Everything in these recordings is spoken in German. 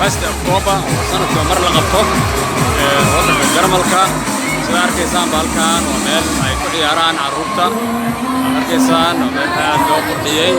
1 October sanadka mar la qabto waddanka Jarmalka sida arkaysaan balkan waa meel ay ku ciyaaraan carruurta arkaysaan oo meel aad loo qurxiyey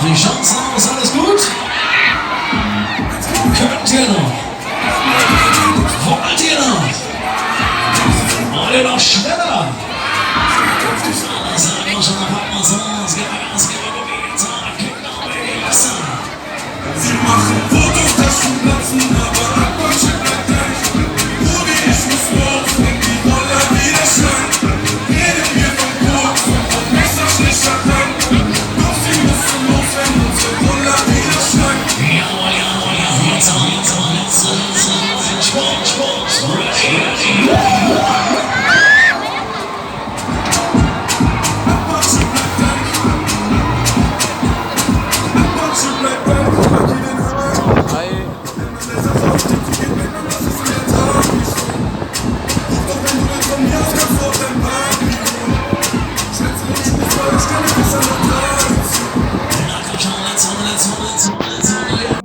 Wie schaut's aus? Alles gut? Könnt ihr noch? Wollt ihr noch? Wollt ihr noch schneller? Sag mal schon, pack mal so, es geht Gas, Sie machen Fotos, Taschen platzen, aber Abwasche bleibt gleich. Rudi, ich muss los, wenn die Roller wieder scheint. Reden wir von Qurux und von Messerstechertang. Doch sie müssen los, wenn unsere Roller wieder schneiden. Jawohl, jawohl, jawohl, jetzt Sport, Abwasche bleibt gleich. Abwasche bleibt gleich. Let's